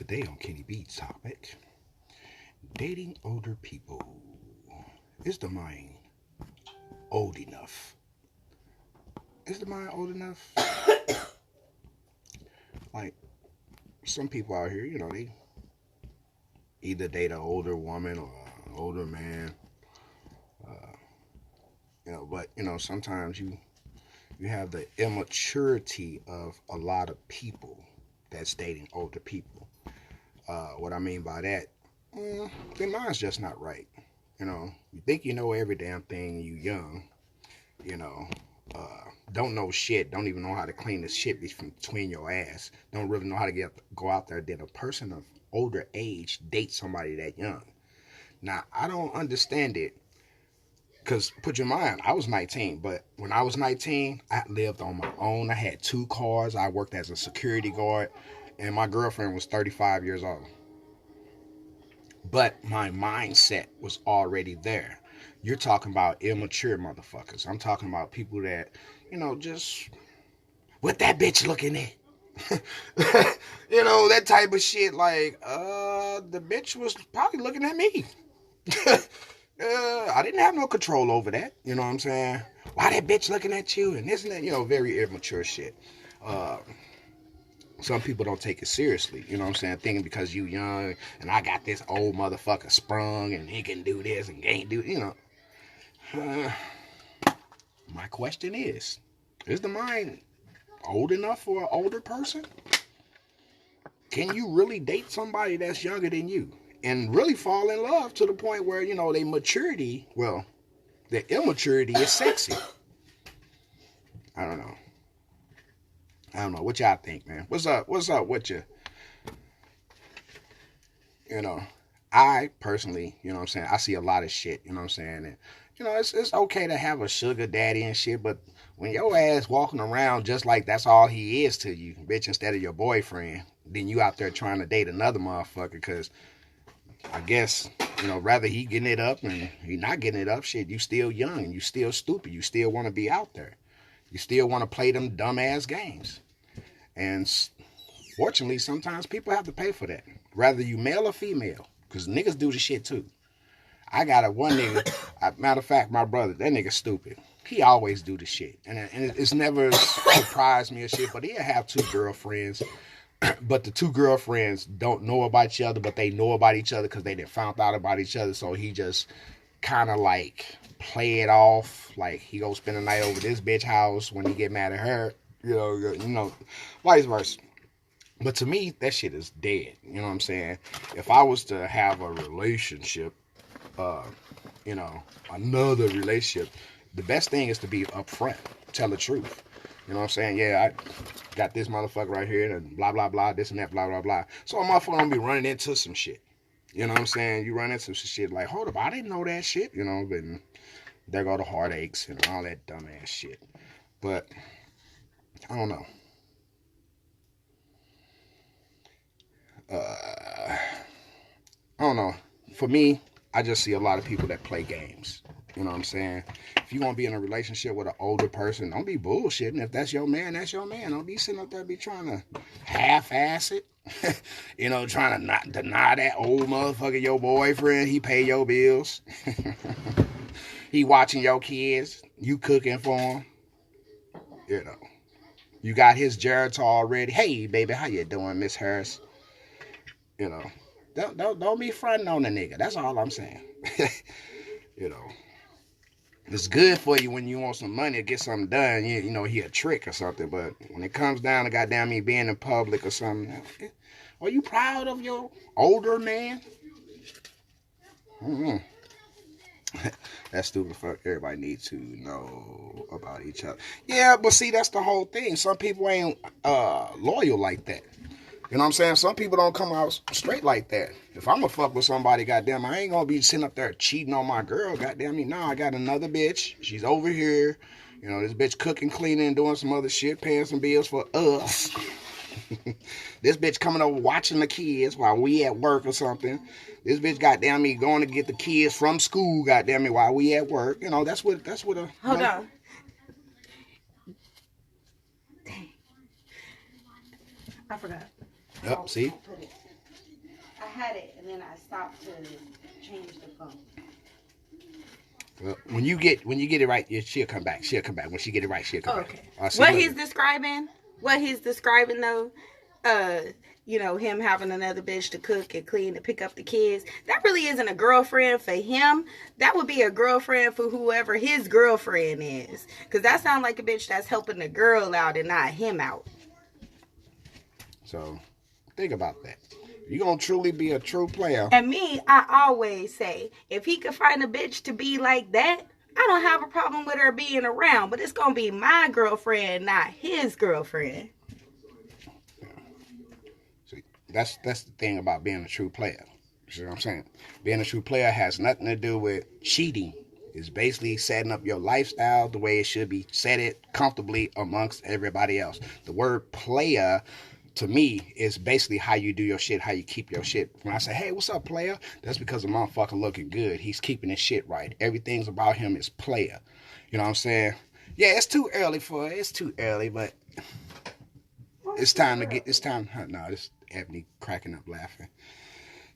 Today on Kenny B's topic, dating older people. Is the mind old enough? Is the mind old enough? Like some people out here, they either date an older woman or an older man. Uh, but sometimes you have the immaturity of a lot of people that's dating older people. What I mean by that, their mind's just not right. You think you know every damn thing. You young, you know, don't know shit. Don't even know how to clean the shit between your ass. Don't really know how to go out there. Then a person of older age date somebody that young. Now I don't understand it. Cause put your mind, I was 19, but when I was 19, I lived on my own. I had two cars. I worked as a security guard, and my girlfriend was 35 years old. But my mindset was already there. You're talking about immature motherfuckers. I'm talking about people that, just what that bitch looking at. That type of shit. Like, the bitch was probably looking at me. I didn't have no control over that. You know what I'm saying? Why that bitch looking at you? And isn't that, very immature shit. Some people don't take it seriously, you know what I'm saying? Thinking because you young and I got this old motherfucker sprung and he can do this and can't do, my question is the mind old enough for an older person? Can you really date somebody that's younger than you and really fall in love to the point where, their maturity, well, their immaturity is sexy? I don't know. What y'all think, man. What's up with you? I personally, what I'm saying, I see a lot of shit, what I'm saying? And, it's okay to have a sugar daddy and shit, but when your ass walking around just like that's all he is to you, bitch, instead of your boyfriend, then you out there trying to date another motherfucker, because I guess, rather he getting it up and he not getting it up, shit, you still young and you still stupid. You still want to be out there. You still want to play them dumbass games. And fortunately, sometimes people have to pay for that. Whether you male or female. Because niggas do the shit too. I got a one nigga, matter of fact, my brother, that nigga stupid. He always do the shit. And it's never surprised me or shit, but he'll have two girlfriends. But the two girlfriends don't know about each other, but they know about each other because they done found out about each other. So he just kind of like play it off. Like he go spend the night over this bitch house when he get mad at her. Vice versa. But to me, that shit is dead. You know what I'm saying? If I was to have a relationship, another relationship, the best thing is to be upfront, tell the truth. You know what I'm saying? Yeah, I got this motherfucker right here and blah, blah, blah, this and that, blah, blah, blah. So a motherfucker don't be running into some shit. You know what I'm saying? You run into some shit like, hold up, I didn't know that shit. But there go the heartaches and all that dumbass shit. But I don't know. I don't know. For me, I just see a lot of people that play games. You know what I'm saying? If you want to be in a relationship with an older person, don't be bullshitting. If that's your man, that's your man. Don't be sitting up there be trying to half-ass it. Trying to not deny that old motherfucker your boyfriend. He pay your bills. He watching your kids. You cooking for him. You got his Geritol already. Hey, baby, how you doing, Miss Harris? Don't be fronting on the nigga. That's all I'm saying. you know, it's good for you when you want some money to get something done. He a trick or something. But when it comes down to goddamn me being in public or something, are you proud of your older man? Mm-hmm. That's stupid. Fuck. Everybody needs to know about each other. Yeah, but see, that's the whole thing. Some people ain't loyal like that. You know what I'm saying? Some people don't come out straight like that. If I'm gonna fuck with somebody, goddamn, I ain't gonna be sitting up there cheating on my girl, goddamn me. Nah, I got another bitch. She's over here. This bitch cooking, cleaning, and doing some other shit, paying some bills for us. This bitch coming over watching the kids while we at work or something. This bitch, goddamn me, going to get the kids from school, goddamn me, while we at work. That's what a... Hold on. Dang. I forgot. Yep, see? I had it and then I stopped to change the phone. Well, when you get it right, she'll come back. She'll come back. When she get it right, she'll come Okay. back. What he's describing though, him having another bitch to cook and clean and pick up the kids, that really isn't a girlfriend for him. That would be a girlfriend for whoever his girlfriend is. Because that sounds like a bitch that's helping the girl out and not him out. So, think about that. You're going to truly be a true player. And me, I always say, if he could find a bitch to be like that, I don't have a problem with her being around. But it's going to be my girlfriend, not his girlfriend. See, that's the thing about being a true player. You see what I'm saying? Being a true player has nothing to do with cheating. It's basically setting up your lifestyle the way it should be. Set it comfortably amongst everybody else. The word player, to me, is basically how you do your shit, how you keep your shit. When I say, hey, what's up, player? That's because the motherfucker looking good. He's keeping his shit right. Everything's about him is player. You know what I'm saying? Yeah, it's too early for it. It's too early, but it's time to get, it's time. No, this Ebony cracking up laughing.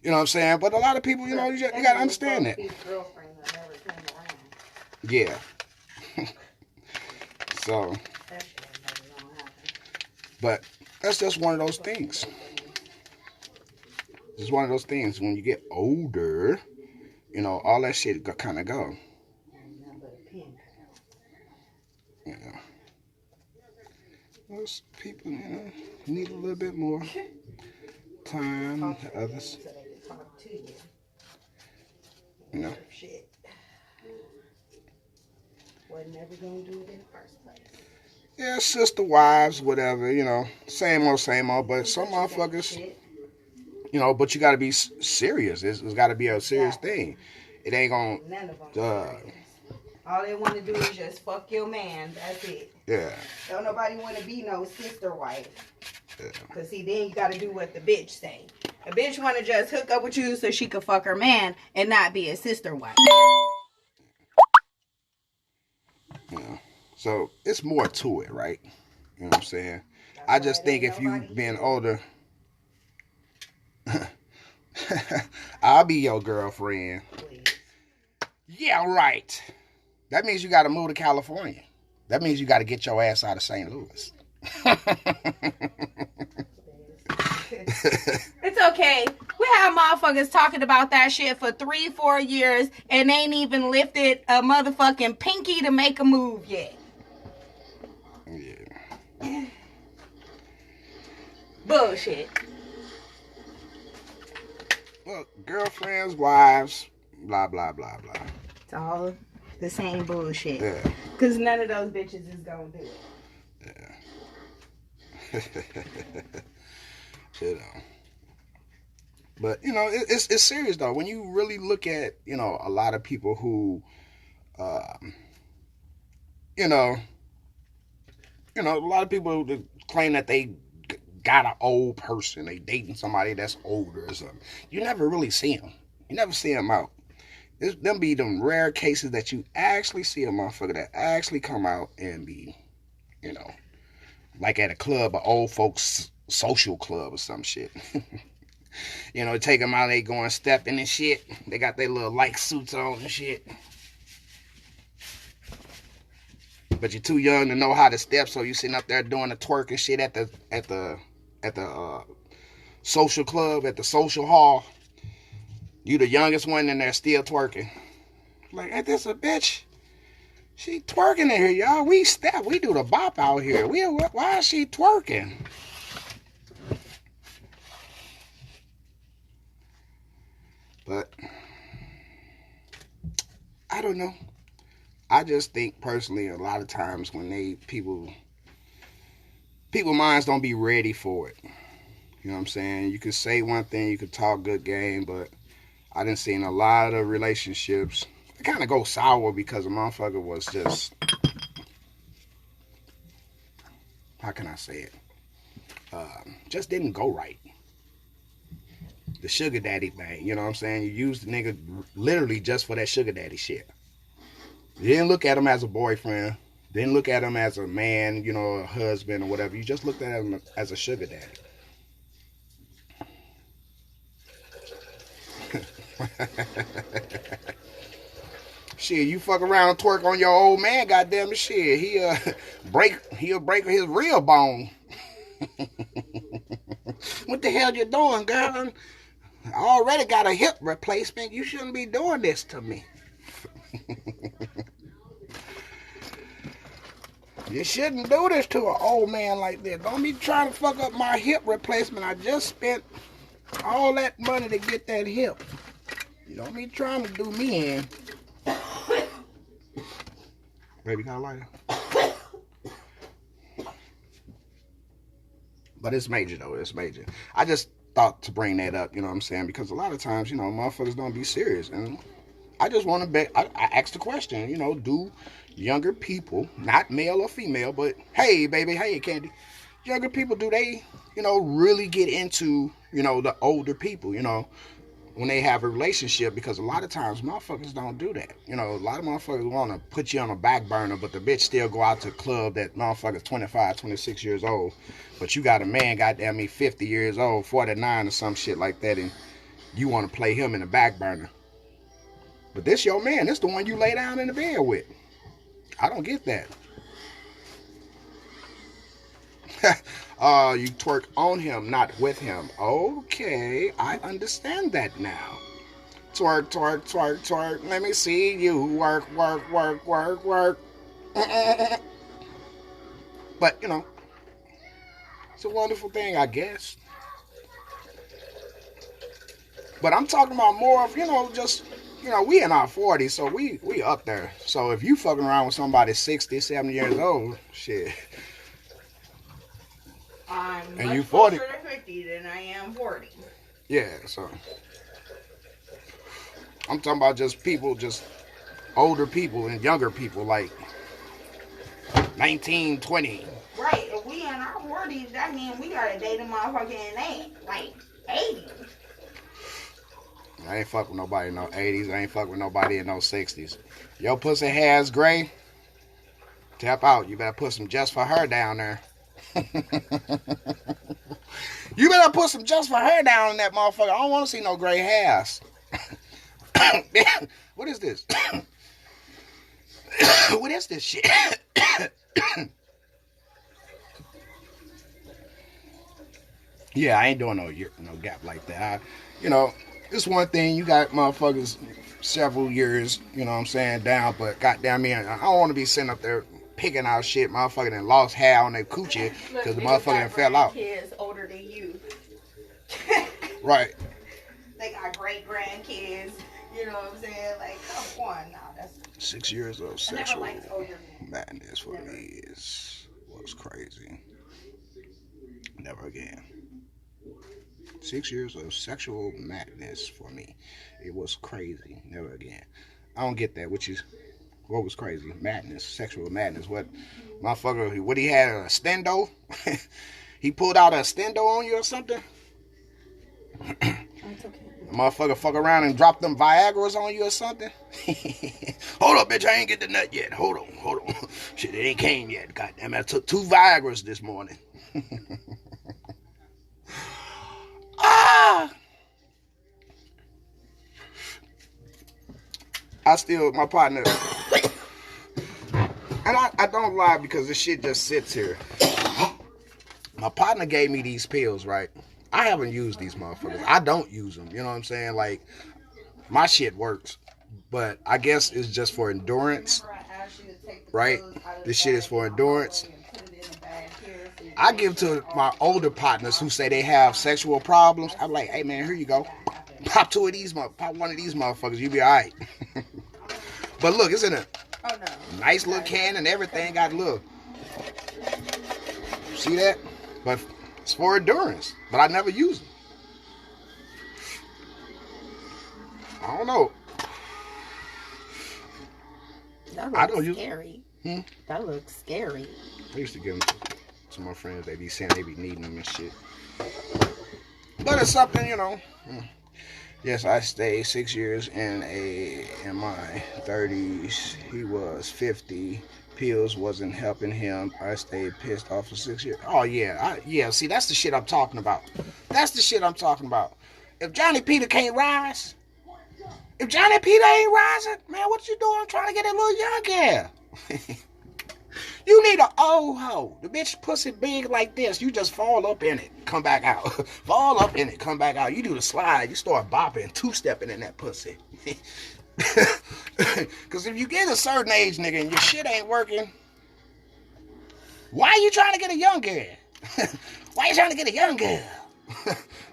You know what I'm saying? But a lot of people, you got to understand that. Yeah. So, but that's just one of those things. It's one of those things. When you get older, all that shit kind of go. Yeah. Most people, need a little bit more time than others. Shit. Wasn't never gonna do it in the first place. Yeah, sister wives, whatever, same old, but some motherfuckers, but you gotta be serious. It's gotta be a serious thing. It ain't gonna. None of them. All they want to do is just fuck your man. That's it. Yeah. Don't nobody want to be no sister wife. Yeah. Cause see, then you gotta do what the bitch say. A bitch want to just hook up with you so she can fuck her man and not be a sister wife. Yeah. So it's more to it, right? You know what I'm saying? I just think if you've been older, I'll be your girlfriend. Please. Yeah, right. That means you got to move to California. That means you got to get your ass out of St. Louis. It's okay. We have motherfuckers talking about that shit for 3-4 years and ain't even lifted a motherfucking pinky to make a move yet. Yeah. Bullshit. Well, girlfriends, wives, blah, blah, blah, blah. It's all the same bullshit. Yeah. Because none of those bitches is going to do it. Yeah. But, it's serious, though. When you really look at, a lot of people who, a lot of people that claim that they got an old person. They dating somebody that's older or something. You never really see them. You never see them out. Them be them rare cases that you actually see a motherfucker that actually come out and be, like at a club, an old folks social club or some shit. Take them out, they going stepping and shit. They got their little light suits on and shit. But you're too young to know how to step, so you sitting up there doing the twerk and shit at the social club, at the social hall. You the youngest one in there still twerking. Like, ain't this a bitch? She twerking in here, y'all. We step, we do the bop out here. Why is she twerking? But I don't know. I just think personally, a lot of times when people minds don't be ready for it. You know what I'm saying? You could say one thing, you could talk good game, but I done seen a lot of relationships kind of go sour because a motherfucker was just, how can I say it? Just didn't go right. The sugar daddy thing, you know what I'm saying? You used the nigga literally just for that sugar daddy shit. You didn't look at him as a boyfriend. Didn't look at him as a man, a husband or whatever. You just looked at him as a sugar daddy. Shit, you fuck around and twerk on your old man, goddamn it, shit. He'll break his real bone. What the hell you doing, girl? I already got a hip replacement. You shouldn't be doing this to me. You shouldn't do this to an old man like this. Don't be trying to fuck up my hip replacement. I just spent all that money to get that hip. You don't be trying to do me in. Baby, got a lighter? But it's major, though. It's major. I just thought to bring that up, you know what I'm saying? Because a lot of times, you know, motherfuckers don't be serious. And I just want to bet. I asked the question, you know, do younger people, not male or female, but hey, baby, hey, Candy, younger people, do they, you know, really get into, you know, the older people, you know, when they have a relationship? Because a lot of times motherfuckers don't do that. You know, a lot of motherfuckers want to put you on a back burner, but the bitch still go out to the club that motherfucker's 25, 26 years old. But you got a man, goddamn me, 50 years old, 49 or some shit like that, and you want to play him in the back burner. But this your man. This the one you lay down in the bed with. I don't get that. You twerk on him, not with him. Okay, I understand that now. Twerk, twerk, twerk, twerk. Let me see you work, work, work, work, work. But, you know, it's a wonderful thing, I guess. But I'm talking about more of, you know, just, you know, we in our 40s, so we up there. So if you fucking around with somebody 60, 70 years old, shit. I'm and much you 40 closer to 50 than I am 40. Yeah, so I'm talking about just people, just older people and younger people, like 19, 20. Right, if we in our 40s, that means we gotta date a motherfucker in that, like 80s. I ain't fuck with nobody in no 80s. I ain't fuck with nobody in no 60s. Your pussy hair's gray, tap out. You better put some just for her down there. You better put some just for her down in that motherfucker. I don't want to see no gray hairs. What is this? What is this shit? Yeah, I ain't doing no gap like that. You know, it's one thing. You got motherfuckers several years, you know what I'm saying, down, but goddamn me, I don't want to be sitting up there picking out shit, motherfucker that lost hair on their coochie because the motherfucker fell out. Kids older than you. Right. They got great grandkids. You know what I'm saying? Like, come on now. That's 6 years of sexual madness for me was crazy. Never again. 6 years of sexual madness for me. It was crazy. Never again. I don't get that, which is what was crazy? Madness, sexual madness. What, motherfucker, what he had, a stendo? He pulled out a stendo on you or something? It's okay. Motherfucker fuck around and drop them Viagra's on you or something? Hold up, bitch, I ain't get the nut yet. Hold on. Shit, it ain't came yet. Goddamn, I took 2 Viagra's this morning. My partner, and I don't lie because this shit just sits here. My partner gave me these pills, right? I haven't used these motherfuckers. I don't use them. You know what I'm saying? Like, my shit works, but I guess it's just for endurance, right? This shit is for endurance. I give to my older partners who say they have sexual problems. I'm like, hey man, here you go. Pop one of these motherfuckers, you be alright. But look, it's in a nice little can and everything. Got a little. See that? But it's for endurance. But I never use them. I don't know. That looks scary. Hmm? That looks scary. I used to give them to my friends. They be saying they be needing them and shit. But it's something, you know. Yes, I stayed 6 years in my 30s. He was 50. Pills wasn't helping him. I stayed pissed off for 6 years. Oh yeah, see, that's the shit I'm talking about. If Johnny Peter can't rise, If Johnny Peter ain't rising, man, what you doing trying to get that little young girl? You need an old hoe. The bitch pussy big like this. You just fall up in it, come back out. Fall up in it, come back out. You do the slide. You start bopping, two-stepping in that pussy. Because if you get a certain age, nigga, and your shit ain't working, why are you trying to get a young girl? Why you trying to get a young girl?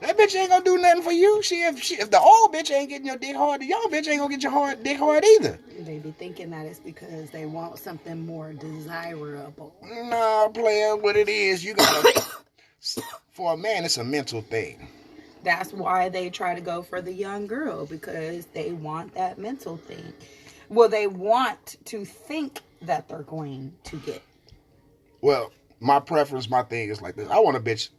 That bitch ain't gonna do nothing for you. If the old bitch ain't getting your dick hard, the young bitch ain't gonna get your dick hard either. They be thinking that it's because they want something more desirable. Nah, player, what it is, you gotta. For a man, it's a mental thing. That's why they try to go for the young girl, because they want that mental thing. Well, they want to think that they're going to get. Well, my preference, my thing is like this. I want a bitch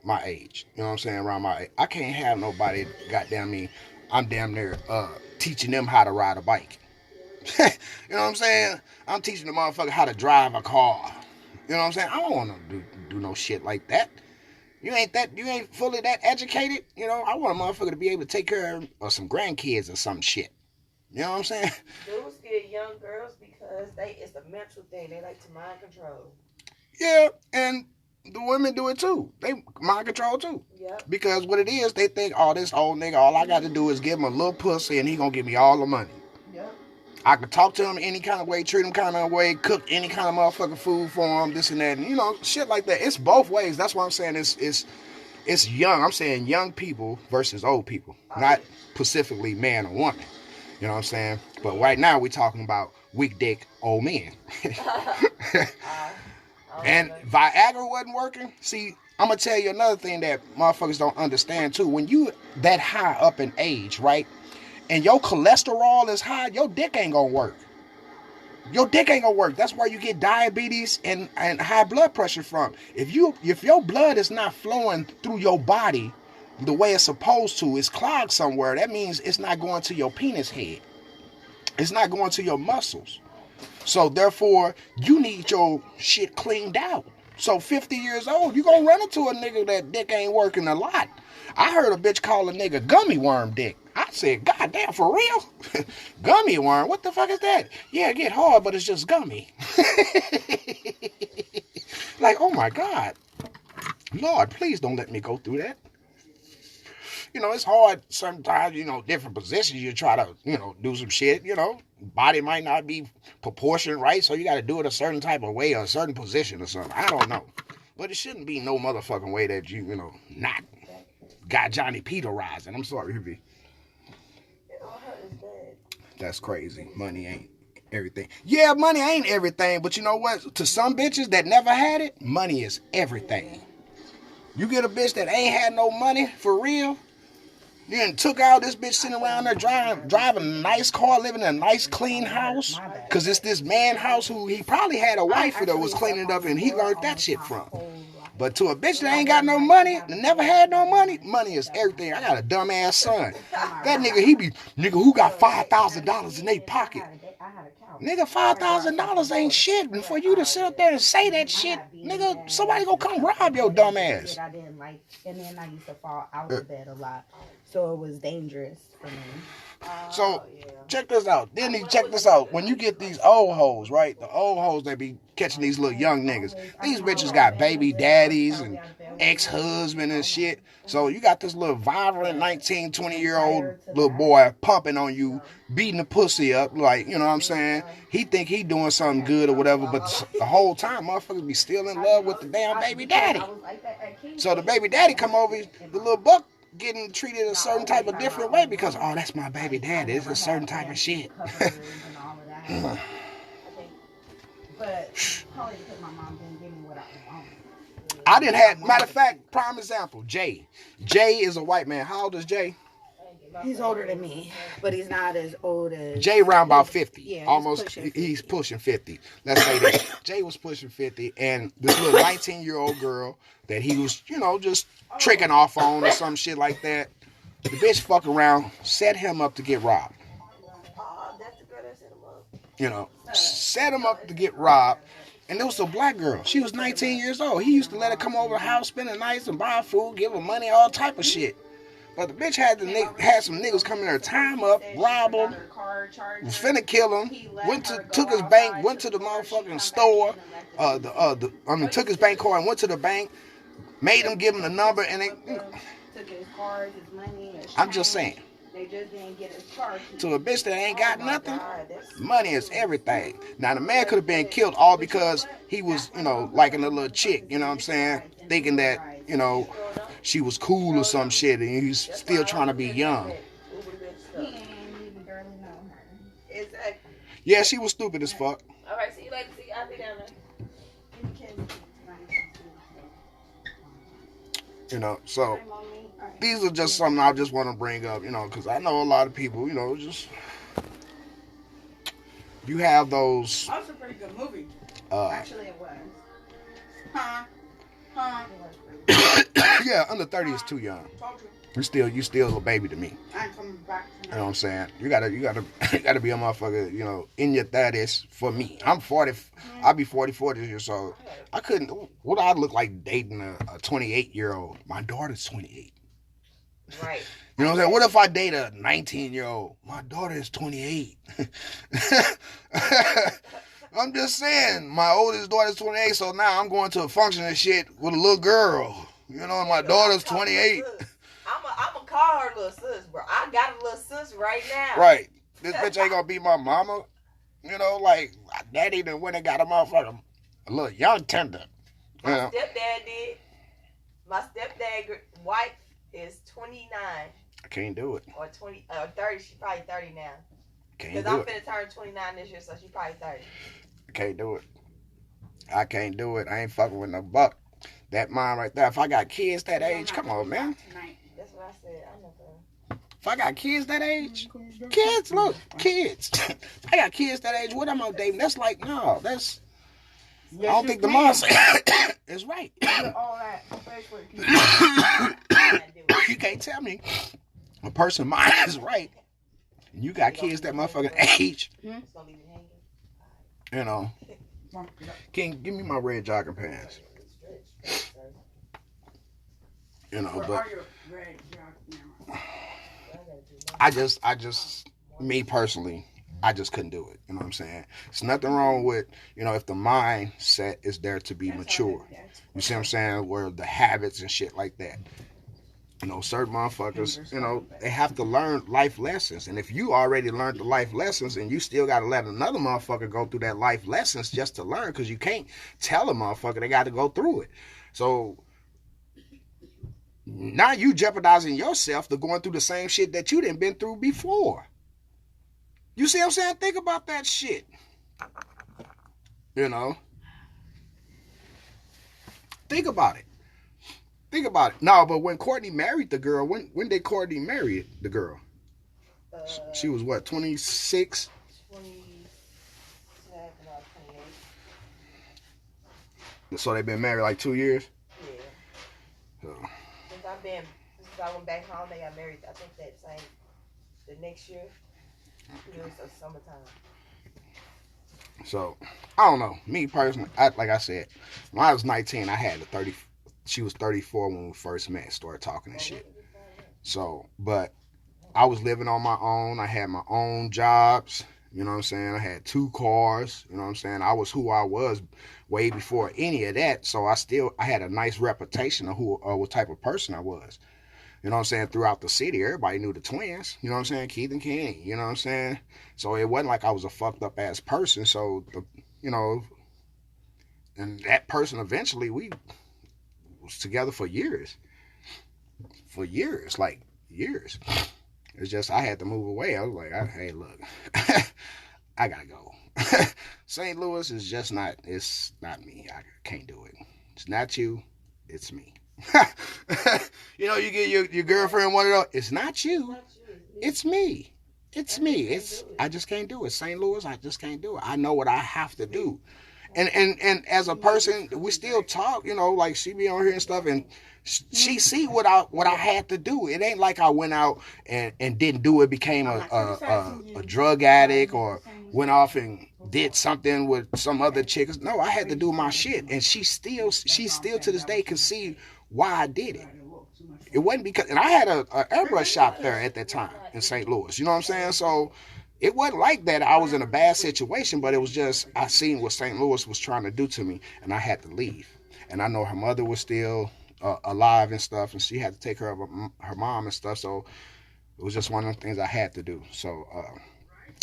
my age. You know what I'm saying? Around my age. I can't have nobody, goddamn me, I'm damn near teaching them how to ride a bike. You know what I'm saying? I'm teaching the motherfucker how to drive a car. You know what I'm saying? I don't want to do no shit like that. You ain't fully that educated. You know, I want a motherfucker to be able to take care of some grandkids or some shit. You know what I'm saying? Dudes get young girls because it's a mental thing. They like to mind control. Yeah, and the women do it too. They mind control too. Yep. Because what it is, they think, oh, this old nigga, all I got to do is give him a little pussy and he gonna give me all the money. Yep. I can talk to him any kind of way, treat him kind of way, cook any kind of motherfucking food for him, this and that, and, you know, shit like that. It's both ways. That's why I'm saying it's young. I'm saying young people versus old people, not specifically man or woman. You know what I'm saying? But right now we're talking about weak dick old men. And Viagra wasn't working. See, I'm going to tell you another thing that motherfuckers don't understand too. When you that high up in age, right, and your cholesterol is high, your dick ain't going to work. Your dick ain't going to work. That's where you get diabetes and high blood pressure from. If your blood is not flowing through your body the way it's supposed to, it's clogged somewhere, that means it's not going to your penis head. It's not going to your muscles. So therefore, you need your shit cleaned out. So 50 years old, you gonna run into a nigga that dick ain't working a lot. I heard a bitch call a nigga gummy worm dick. I said, God damn, for real? Gummy worm? What the fuck is that? Yeah, it get hard, but it's just gummy. Like, oh my God. Lord, please don't let me go through that. You know, it's hard sometimes, you know, different positions. You try to, you know, do some shit, you know. Body might not be proportioned right, so you got to do it a certain type of way or a certain position or something. I don't know. But it shouldn't be no motherfucking way that you know, not got Johnny Peter rising. I'm sorry, Ruby. That's crazy. Money ain't everything. Yeah, money ain't everything, but you know what? To some bitches that never had it, money is everything. You get a bitch that ain't had no money for real, you done took out this bitch sitting around there driving a nice car, living in a nice clean house. Because it's this man house who he probably had a wife that was cleaning it up and he learned that shit from. But to a bitch that ain't got no money, that never had no money, money is everything. I got a dumbass son. That nigga who got $5,000 in their pocket. Nigga, $5,000 ain't shit. And for you to sit up there and say that shit, nigga, somebody gonna come rob your dumb ass. I didn't like, and then I used to fall out of bed a lot, so it was dangerous for me. So, check this out. Then check this out. When you get these old hoes, right? The old hoes, they be catching these little young niggas. These bitches got baby daddies and ex-husband and shit. So you got this little vibrant 19, 20-year-old little boy pumping on you, beating the pussy up, like, you know what I'm saying? He think he doing something good or whatever, but the whole time, motherfuckers be still in love with the damn baby daddy. So the baby daddy come over, the little buck getting treated a certain type of different way because, oh, that's my baby daddy. It's a certain type of shit. But probably because my mom didn't give me what I wanted. I didn't have, matter of fact, prime example, Jay. Jay is a white man. How old is Jay? He's older than me, but he's not as old as... Jay around about 50. Yeah, almost, he's pushing 50. Let's say that. Jay was pushing 50, and this little 19-year-old girl that he was, you know, just tricking off on or some shit like that, the bitch fuck around, set him up to get robbed. That's the girl that set him up. You know, set him up to get robbed. And it was a black girl. She was 19 years old. He used to let her come over the house, spend the night and buy food, give her money, all type of shit. But the bitch had some niggas come in there, tie him up, rob him, was finna kill him. Took his bank, went to the motherfucking store. Took his bank card and went to the bank, made him give him the number, and they. Took his cards, his money. I'm just saying. They just didn't get his car. To a bitch that ain't got nothing, money is everything. Now the man could have been killed all because he was, liking a little chick, you know what I'm saying? Thinking that, she was cool or some shit, and he's still trying to be young. He ain't even barely know her. Exactly. Yeah, she was stupid as fuck. All right, see you later. See, I'll be down there. So these are just something I just want to bring up, because I know a lot of people, just you have those. That was a pretty good movie. Actually, it was. Huh? Yeah, under 30 is too young. You still a baby to me. I'm coming back tonight. You know what I'm saying? You gotta be a motherfucker, in your 30s for me. I'm 40. I'll be 44 this year, so I couldn't. What I look like dating a 28-year-old? My daughter's 28. Right. You know what I'm saying? What if I date a 19-year-old? My daughter is 28. I'm just saying, my oldest daughter's 28, so now I'm going to a function and shit with a little girl. My daughter's 28. I'm gonna call her little sis, bro. I got a little sis right now. Right. This bitch ain't gonna be my mama. Daddy done went and got a motherfucker, a little young tender. My stepdad did. My stepdad wife is 29. I can't do it. Or 20, 30. She's probably 30 now. Can't Because do I'm it. finna turn 29 this year, so she's probably 30. I can't do it. I can't do it. I ain't fucking with no buck. That mind right there. If I got kids that age, come on, man. That's what I said. I'm not gonna. If I got kids that age, kids. I got kids that age. What am I dating? That's like, no, that's. I don't think the mom is right. All that on Facebook. You can't tell me a person mind is right. And you got kids that motherfucking age. It's gonna leave it hanging. Can give me my red jogging pants. But I just, me personally, I just couldn't do it. You know what I'm saying? It's nothing wrong with, if the mindset is there to be mature. You see what I'm saying? Where the habits and shit like that. Certain motherfuckers, they have to learn life lessons. And if you already learned the life lessons and you still got to let another motherfucker go through that life lessons just to learn, because you can't tell a motherfucker they got to go through it. So now you jeopardizing yourself to going through the same shit that you done been through before. You see what I'm saying? Think about that shit. Think about it. No, but when Courtney married the girl, when did Courtney marry the girl? She was what, 26? 27 or 28. So they've been married like 2 years? Yeah. So. Since I went back home, they got married, I think the next year. It was summertime. So, I don't know. Me personally, like I said, when I was 19, I had 30. She was 34 when we first met, started talking and shit. So, but I was living on my own. I had my own jobs. You know what I'm saying? I had 2 cars. You know what I'm saying? I was who I was way before any of that. So I had a nice reputation of what type of person I was. You know what I'm saying? Throughout the city, everybody knew the twins. You know what I'm saying? Keith and Kenny. You know what I'm saying? So it wasn't like I was a fucked up ass person. So, and that person eventually, we was together for years. Like years. It's just I had to move away. I was like, hey, look, I gotta go. St. Louis is just not, it's not me. I can't do it. It's not you, it's me. You get your girlfriend one of those. It's not you. It's me. It's me. I just can't do it. St. Louis, I just can't do it. I know what I have to do. And as a person, we still talk, like she be on here and stuff, and she see what I had to do. It ain't like I went out and didn't do it, became a drug addict, or went off and did something with some other chicks. No, I had to do my shit, and she still to this day can see why I did it. It wasn't because, and I had a airbrush shop there at that time in St. Louis. You know what I'm saying? So it wasn't like that I was in a bad situation, but it was just I seen what St. Louis was trying to do to me, and I had to leave. And I know her mother was still alive and stuff, and she had to take care of her mom and stuff. So it was just one of the things I had to do. So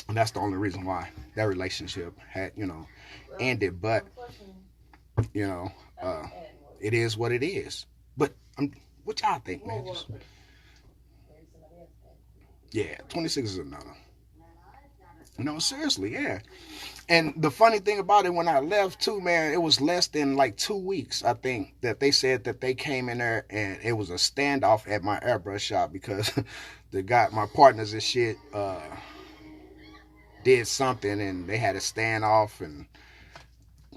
and that's the only reason why that relationship had, ended. But you know, it is what it is. But what y'all think, man? Yeah, 26 is another. No, seriously, yeah. And the funny thing about it, when I left too, man, it was less than like 2 weeks, I think, that they said that they came in there and it was a standoff at my airbrush shop because my partners and shit, did something and they had a standoff and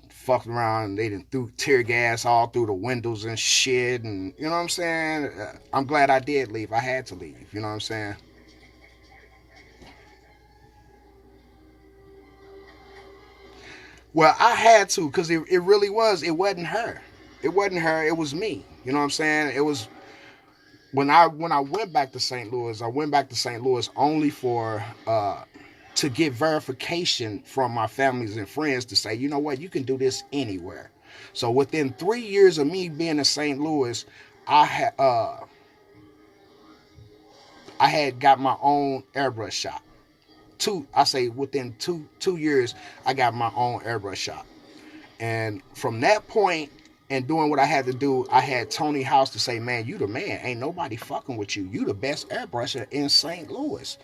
fucked around. And they done threw tear gas all through the windows and shit. And you know what I'm saying? I'm glad I did leave. I had to leave. You know what I'm saying? Well, I had to because it really was. It wasn't her. It wasn't her. It was me. You know what I'm saying? It was when I went back to St. Louis. I went back to St. Louis only for to get verification from my families and friends to say, you know what, you can do this anywhere. So within 3 years of me being in St. Louis, I had got my own airbrush shop. Within two years, I got my own airbrush shop. And from that point and doing what I had to do, I had Tony House to say, man, you the man. Ain't nobody fucking with you. You the best airbrusher in St. Louis.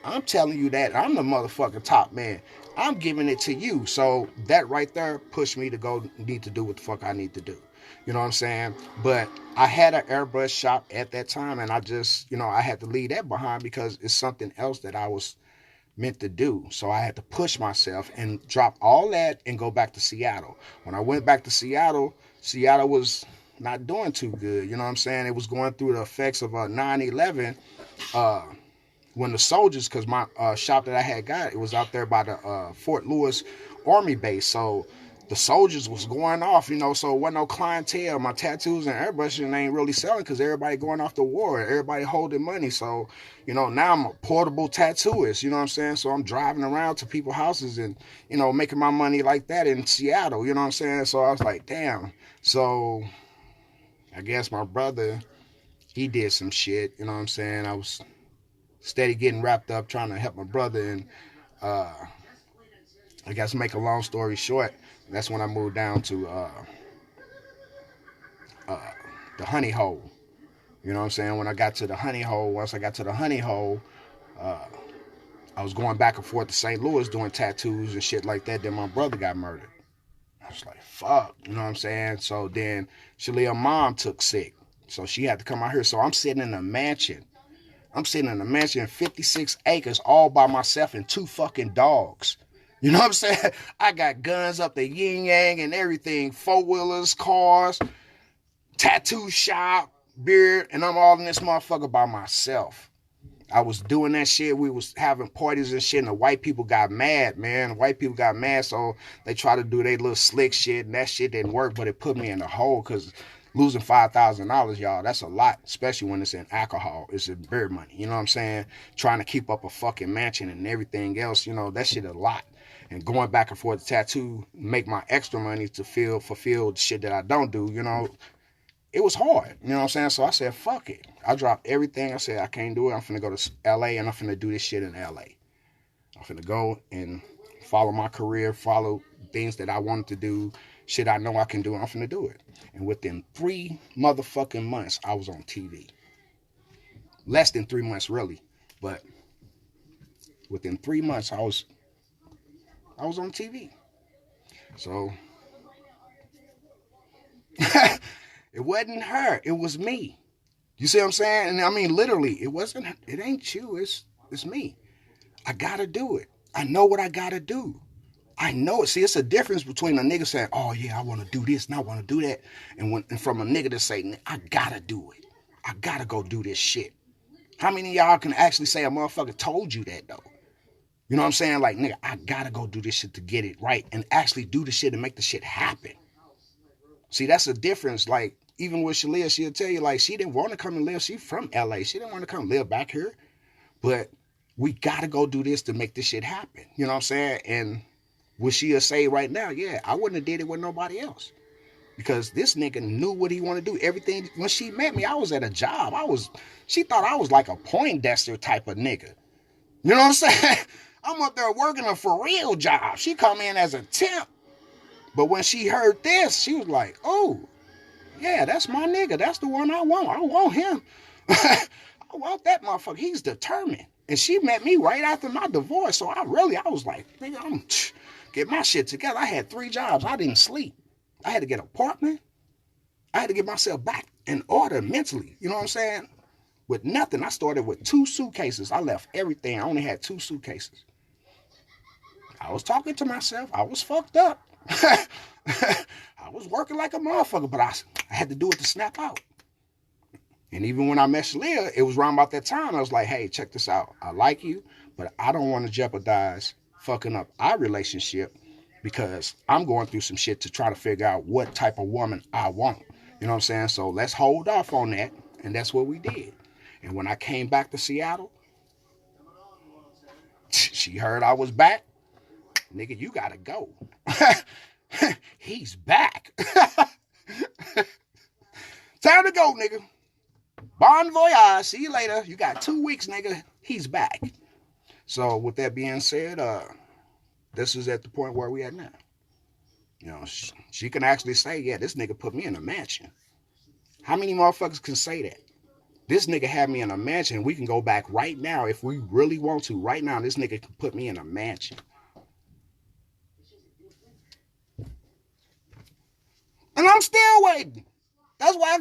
I'm telling you that. I'm the motherfucking top man. I'm giving it to you. So that right there pushed me to need to do what the fuck I need to do. You know what I'm saying? But I had an airbrush shop at that time, and I just, I had to leave that behind because it's something else that I was meant to do. So I had to push myself and drop all that and go back to Seattle. When I went back to Seattle was not doing too good. You know what I'm saying? It was going through the effects of 9/11. When the soldiers, because my shop that I had got, it was out there by the Fort Lewis Army base. So the soldiers was going off, so it wasn't no clientele. My tattoos and airbrushing ain't really selling because everybody going off to war. Everybody holding money. So, now I'm a portable tattooist, you know what I'm saying? So I'm driving around to people's houses and, making my money like that in Seattle, you know what I'm saying? So I was like, damn. So I guess my brother, he did some shit, you know what I'm saying? I was steady getting wrapped up trying to help my brother. And I guess to make a long story short, that's when I moved down to the honey hole. You know what I'm saying? When I got to the honey hole, once I got to the honey hole, I was going back and forth to St. Louis doing tattoos and shit like that. Then my brother got murdered. I was like, fuck, you know what I'm saying? So then Shalia's mom took sick. So she had to come out here. So I'm sitting in a mansion. 56 acres all by myself and 2 fucking dogs. You know what I'm saying? I got guns up the yin yang and everything. 4-wheelers, cars, tattoo shop, beard, and I'm all in this motherfucker by myself. I was doing that shit. We was having parties and shit, and the white people got mad, man. The white people got mad, so they tried to do their little slick shit, and that shit didn't work, but it put me in the hole, because losing $5,000, y'all, that's a lot, especially when it's in alcohol. It's in beer money, you know what I'm saying? Trying to keep up a fucking mansion and everything else, that shit a lot. And going back and forth to tattoo, make my extra money to fulfill the shit that I don't do, it was hard, you know what I'm saying? So I said, fuck it. I dropped everything. I said, I can't do it. I'm finna go to LA and I'm finna do this shit in LA. I'm finna go and follow my career, follow things that I wanted to do, shit I know I can do, and I'm finna do it. And within 3 motherfucking months, I was on TV. Less than 3 months, really. But within 3 months, I was on TV. So it wasn't her. It was me. You see what I'm saying? And I mean, literally, it ain't you. It's me. I gotta do it. I know what I gotta do. I know it. See, it's a difference between a nigga saying, oh yeah, I want to do this and I want to do that. And from a nigga to say, I gotta do it. I gotta go do this shit. How many of y'all can actually say a motherfucker told you that though? You know what I'm saying? Like, nigga, I gotta go do this shit to get it right and actually do the shit and make the shit happen. See, that's a difference. Like, even with Shalia, she'll tell you, like, she didn't want to come and live. She from LA. She didn't want to come live back here. But we got to go do this to make this shit happen. You know what I'm saying? And what she'll say right now, yeah, I wouldn't have did it with nobody else. Because this nigga knew what he wanted to do. Everything, when she met me, I was at a job. She thought I was like a Poindexter type of nigga. You know what I'm saying? I'm up there working a for real job. She come in as a temp. But when she heard this, she was like, oh, yeah, that's my nigga. That's the one I want. I want him. I want that motherfucker. He's determined. And she met me right after my divorce. So I was like, nigga, I'm get my shit together. I had 3 jobs. I didn't sleep. I had to get an apartment. I had to get myself back in order mentally. You know what I'm saying? With nothing. I started with 2 suitcases. I left everything. I only had 2 suitcases. I was talking to myself. I was fucked up. I was working like a motherfucker, but I had to do it to snap out. And even when I met Shalia, it was around about that time. I was like, hey, check this out. I like you, but I don't want to jeopardize fucking up our relationship because I'm going through some shit to try to figure out what type of woman I want. You know what I'm saying? So let's hold off on that. And that's what we did. And when I came back to Seattle, she heard I was back. Nigga, you gotta go. He's back. Time to go, nigga. Bon voyage. See you later. You got 2 weeks, nigga. He's back. So with that being said, this is at the point where we at now. You know, she can actually say, yeah, this nigga put me in a mansion. How many motherfuckers can say that? This nigga had me in a mansion. We can go back right now if we really want to. Right now, this nigga can put me in a mansion. And I'm still waiting. That's why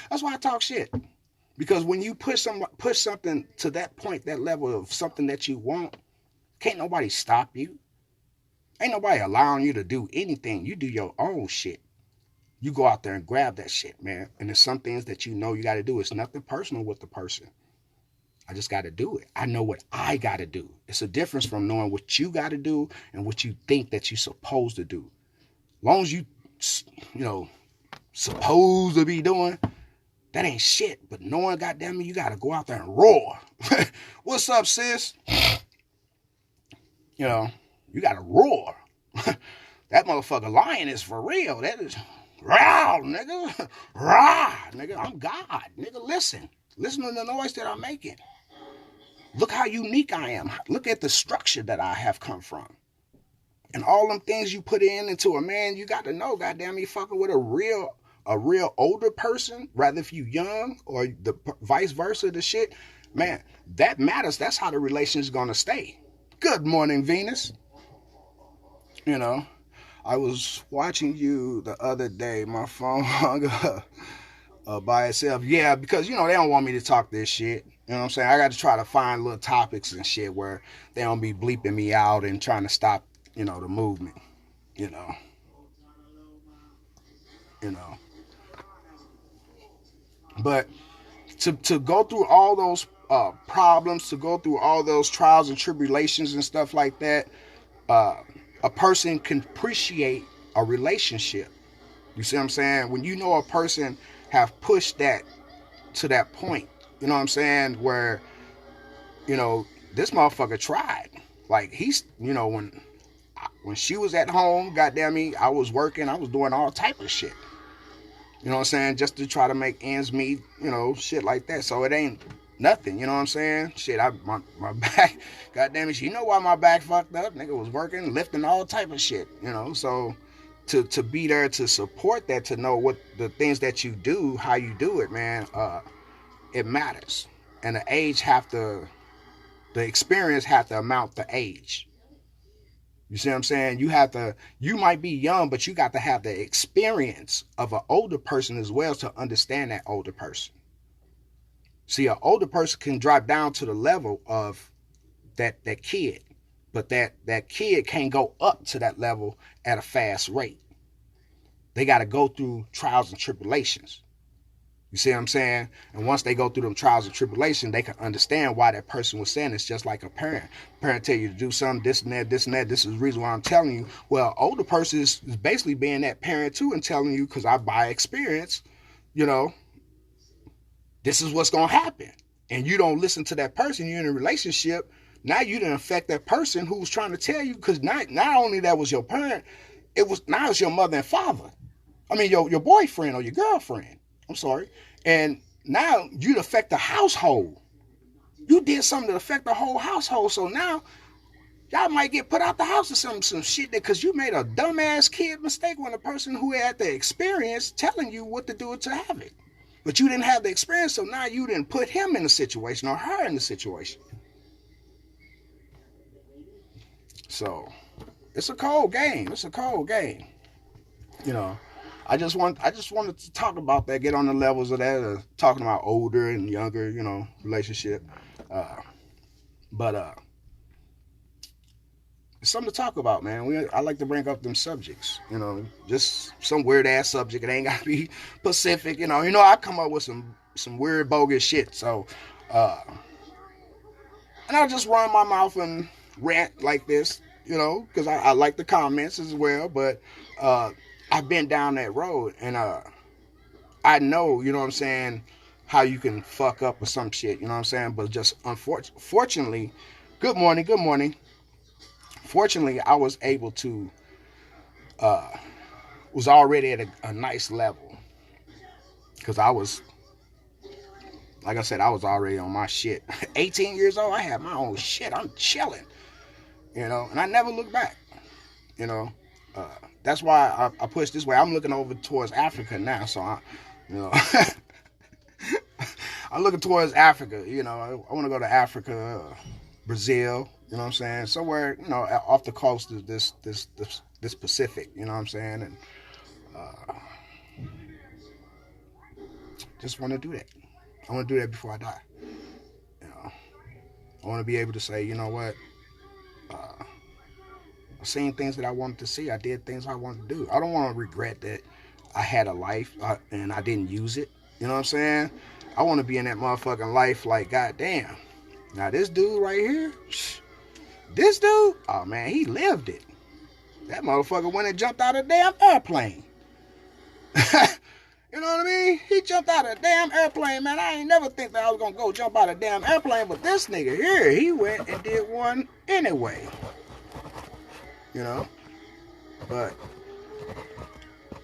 that's why I talk shit. Because when you push something to that point, that level of something that you want, can't nobody stop you. Ain't nobody allowing you to do anything. You do your own shit. You go out there and grab that shit, man. And there's some things that you know you got to do. It's nothing personal with the person. I just got to do it. I know what I got to do. It's a difference from knowing what you got to do and what you think that you're supposed to do. As long as you supposed to be doing, that ain't shit. But knowing, goddamn it, you got to go out there and roar. What's up, sis? You know, you got to roar. That motherfucker lion is for real. That is, row, nigga. Rah, nigga. I'm God. Nigga, listen. Listen to the noise that I'm making. Look how unique I am. Look at the structure that I have come from. And all them things you put into a man, you got to know, goddamn, you fucking with a real older person, rather if you young or the vice versa, the shit, man, that matters. That's how the relation's gonna stay. Good morning, Venus. You know, I was watching you the other day. My phone hung up by itself. Yeah, because, you know, they don't want me to talk this shit. You know what I'm saying? I got to try to find little topics and shit where they don't be bleeping me out and trying to stop, you know, the movement. You know. But to go through all those problems, to go through all those trials and tribulations and stuff like that, a person can appreciate a relationship. You see what I'm saying? When you know a person have pushed that to that point, you know what I'm saying, where, you know, this motherfucker tried. Like, he's, you know, when she was at home, goddamn me, I was working, I was doing all type of shit. You know what I'm saying? Just to try to make ends meet, you know, shit like that. So it ain't nothing, you know what I'm saying? Shit, my back, goddamn it, you know why my back fucked up? Nigga was working, lifting all type of shit, you know? So to be there to support that, to know what the things that you do, how you do it, man, it matters. And the experience have to amount to age. You see what I'm saying? You might be young, but you got to have the experience of an older person as well to understand that older person. See, an older person can drop down to the level of that kid, but that kid can't go up to that level at a fast rate. They got to go through trials and tribulations. You see what I'm saying? And once they go through them trials and tribulation, they can understand why that person was saying it's just like a parent. Parent tell you to do something, this and that, this and that. This is the reason why I'm telling you. Well, older person is basically being that parent too and telling you, because I by experience, you know, this is what's going to happen. And you don't listen to that person. You're in a relationship. Now you didn't affect that person who was trying to tell you, because not only that was your parent, now it's your mother and father. I mean, your boyfriend or your girlfriend. I'm sorry. And now you'd affect the household. You did something to affect the whole household. So now y'all might get put out the house or some shit because you made a dumbass kid mistake when the person who had the experience telling you what to do to have it. But you didn't have the experience, so now you didn't put him in the situation or her in the situation. So it's a cold game. It's a cold game. You know. I just wanted to talk about that, get on the levels of that, talking about older and younger, you know, relationship. But it's something to talk about, man. I like to bring up them subjects, you know, just some weird ass subject. It ain't gotta be Pacific, you know. I come up with some weird bogus shit. So, and I just run my mouth and rant like this, you know, because I like the comments as well, but I've been down that road, and I know, you know what I'm saying, how you can fuck up or some shit, you know what I'm saying, but just unfortunately, good morning. Fortunately, I was able to, was already at a nice level, because I was, like I said, I was already on my shit. 18 years old, I had my own shit, I'm chilling, you know, and I never looked back, you know. That's why I push this way. I'm looking over towards Africa now, so I'm looking towards Africa. You know, I want to go to Africa, Brazil. You know what I'm saying? Somewhere, you know, off the coast of this Pacific. You know what I'm saying? And just want to do that. I want to do that before I die. You know, I want to be able to say, you know what? I seen things that I wanted to see. I did things I wanted to do. I don't want to regret that I had a life and I didn't use it. You know what I'm saying? I want to be in that motherfucking life like, goddamn. Now this dude right here, this dude, oh man, he lived it. That motherfucker went and jumped out of a damn airplane. You know what I mean? He jumped out of a damn airplane, man. I ain't never think that I was going to go jump out of a damn airplane, but this nigga here, he went and did one anyway. You know, but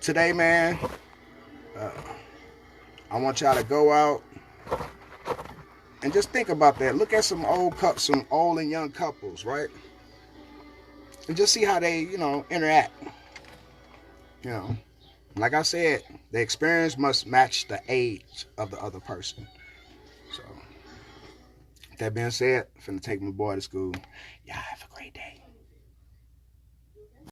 today, man, I want y'all to go out and just think about that. Look at some old and young couples, right? And just see how they, you know, interact. You know, like I said, the experience must match the age of the other person. So, that being said, I'm finna take my boy to school. Y'all have a great day.